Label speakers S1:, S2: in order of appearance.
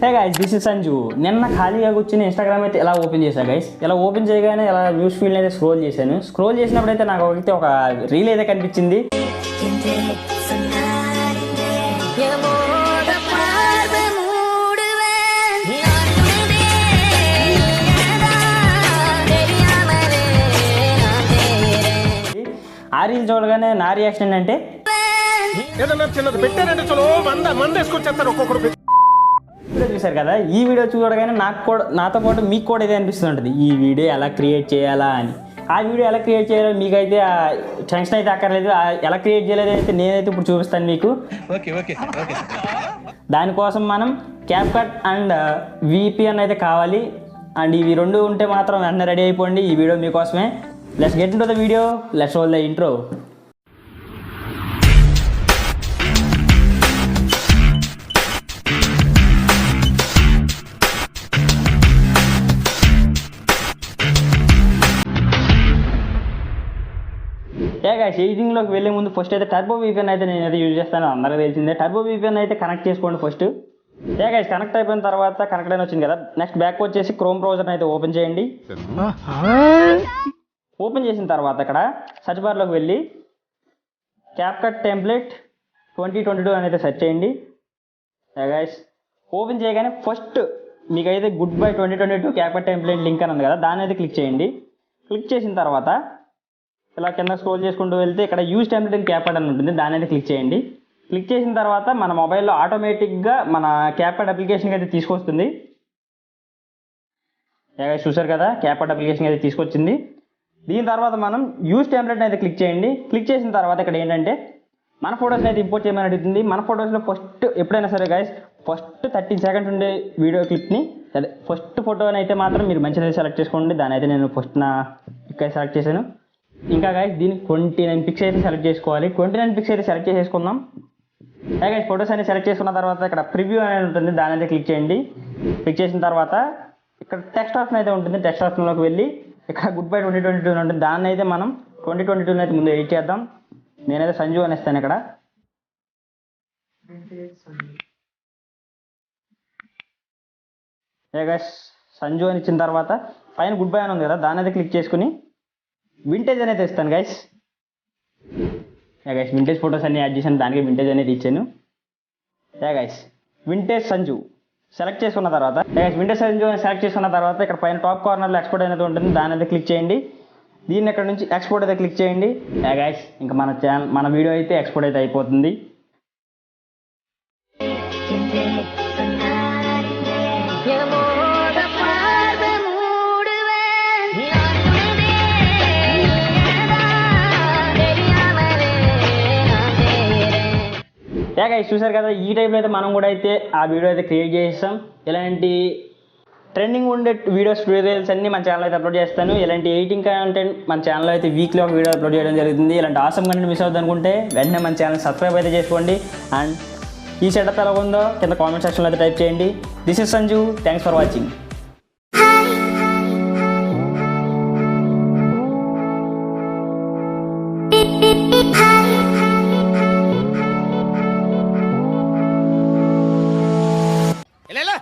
S1: Hey guys, this is Sanju. నిన్న ఖాళీగా కూర్చుని ఇన్స్టాగ్రామ్ అయితే ఎలా ఓపెన్ చేశాను గైస్. ఇలా ఓపెన్ చేయగానే ఇలా న్యూస్ ఫీల్డ్ అయితే స్క్రోల్ చేశాను. స్క్రోల్ చేసినప్పుడు అయితే నాకు ఒక రీల్ అయితే కనిపించింది. ఆ రీల్ చూడగానే నా రియాక్షన్ ఏంటంటే వీడియో చూశారు కదా, ఈ వీడియో చూడగానే నాతో పాటు మీకు కూడా ఇదే అనిపిస్తూ ఉంటుంది, ఈ వీడియో ఎలా క్రియేట్ చేయాలా అని. ఆ వీడియో ఎలా క్రియేట్ చేయాలో మీకైతే టెన్షన్ అయితే అక్కర్లేదు. ఎలా క్రియేట్ చేయలేదు అయితే నేనైతే ఇప్పుడు చూపిస్తాను మీకు. దానికోసం మనం క్యాప్కట్ అండ్ VPN అయితే కావాలి. అండ్ ఇవి రెండు ఉంటే మాత్రం వెంటనే రెడీ అయిపోండి. ఈ వీడియో మీకోసమే. Let's get into the video, let's roll the intro. ఎడిటింగ్లోకి వెళ్ళే ముందు ఫస్ట్ అయితే టర్బో VPN అయితే నేనైతే యూజ్ చేస్తాను. అందరికీ తెలిసిందే. టర్బో VPN అయితే కనెక్ట్ చేసుకోండి ఫస్ట్. గైస్, కనెక్ట్ అయిపోయిన తర్వాత కనెక్ట్ అయిన వచ్చింది కదా, నెక్స్ట్ బ్యాక్ వచ్చేసి క్రోమ్ బ్రౌజర్ని అయితే ఓపెన్ చేయండి. ఓపెన్ చేసిన తర్వాత ఇక్కడ సర్చ్ బార్లోకి వెళ్ళి క్యాప్కట్ టెంప్లెట్ 2022 అని అయితే సెర్చ్ చేయండి. గైస్, ఓపెన్ చేయగానే ఫస్ట్ మీకైతే good bye 2022 CapCut template link అని ఉంది కదా, దాన్ని అయితే క్లిక్ చేయండి. క్లిక్ చేసిన తర్వాత ఇలా కింద స్క్రోల్ చేసుకుంటూ వెళ్తే ఇక్కడ యూజ్ టెంప్లెట్ ఇన్ క్యాప్కట్ అని ఉంటుంది, దాన్ని అయితే క్లిక్ చేయండి. క్లిక్ చేసిన తర్వాత మన మొబైల్లో ఆటోమేటిక్గా మన క్యాప్కట్ అప్లికేషన్కి అయితే తీసుకొస్తుంది. చూసారు కదా, క్యాప్కట్ అప్లికేషన్ అయితే తీసుకొచ్చింది. దీని తర్వాత మనం యూజ్ టెంప్లెట్ని అయితే క్లిక్ చేయండి. క్లిక్ చేసిన తర్వాత ఇక్కడ ఏంటంటే మన ఫొటోస్ని అయితే ఇంపోర్ట్ చేయమని అడుగుతుంది. మన ఫొటోస్లో ఫస్ట్ ఎప్పుడైనా సరే గైస్, ఫస్ట్ 13 సెకండ్స్ ఉండే వీడియో క్లిప్ని, అదే ఫస్ట్ ఫోటోని అయితే మాత్రం మీరు మంచిగా సెలెక్ట్ చేసుకోండి. దాని అయితే నేను ఫస్ట్ నా పిక్ అయితే సెలెక్ట్ చేశాను. ఇంకా గైస్, దీనికి 29 పిక్స్ అయితే సెలెక్ట్ చేసుకోవాలి. 29 పిక్స్ అయితే సెలెక్ట్ చేసేసుకుందాం. గైస్, ఫొటోస్ అనేది సెలెక్ట్ చేసుకున్న తర్వాత ఇక్కడ ప్రివ్యూ అనేది ఉంటుంది, దాని అయితే క్లిక్ చేయండి. క్లిక్ చేసిన తర్వాత ఇక్కడ టెక్స్ట్ ఆప్షన్ అయితే ఉంటుంది. టెక్స్ట్ ఆప్షన్లోకి వెళ్ళి ఇక్కడ గుడ్ బై 2022 ఉంటుంది, దాన్ని అయితే మనం 2022 అయితే ముందు ఎడిట్ చేద్దాం. నేనైతే సంజు అని ఇస్తాను ఇక్కడ. గైస్, సంజు అని ఇచ్చిన తర్వాత పైన గుడ్ బై అని ఉంది కదా, దాని అయితే క్లిక్ చేసుకుని వింటేజ్ అనేది ఇస్తాను గైస్. గైస్, వింటేజ్ ఫొటోస్ అన్ని యాడ్ చేశాను, దానికి వింటేజ్ అనేది ఇచ్చాను. గైస్, వింటేజ్ సంజు సెలెక్ట్ చేసుకున్న తర్వాత వింటేజ్ సంజు అని సెలెక్ట్ చేసుకున్న తర్వాత ఇక్కడ పైన టాప్ కార్నర్లో ఎక్స్పోర్ట్ అనేది ఉంటుంది, దాని అయితే క్లిక్ చేయండి. దీన్ని ఇక్కడ నుంచి ఎక్స్పోర్ట్ అయితే క్లిక్ చేయండి. గైస్, ఇంకా మన వీడియో అయితే ఎక్స్పోర్ట్ అయితే అయిపోతుంది. గైస్, చూసారు కదా, ఈ టైప్లో అయితే మనం కూడా అయితే ఆ వీడియో అయితే క్రియేట్ చేస్తాం. ఇలాంటి ట్రెండింగ్ ఉండే వీడియోస్ ట్యూటోరియల్స్ అన్ని మన ఛానల్ అయితే అప్లోడ్ చేస్తాను. ఇలాంటి ఎడిటింగ్ కంటెంట్ మన ఛానల్ అయితే వీక్లీ ఒక వీడియో అప్లోడ్ చేయడం జరుగుతుంది. ఇలాంటి ఆసమ్ కంటెంట్ మిస్ అవుతుంది అనుకుంటే వెంటనే మన ఛానల్ సబ్స్క్రైబ్ అయితే చేసుకోండి. అండ్ ఈ సెటప్ ఎలా ఉందో కింద కామెంట్ సెక్షన్లో అయితే టైప్ చేయండి. This is Sanju, thanks for watching.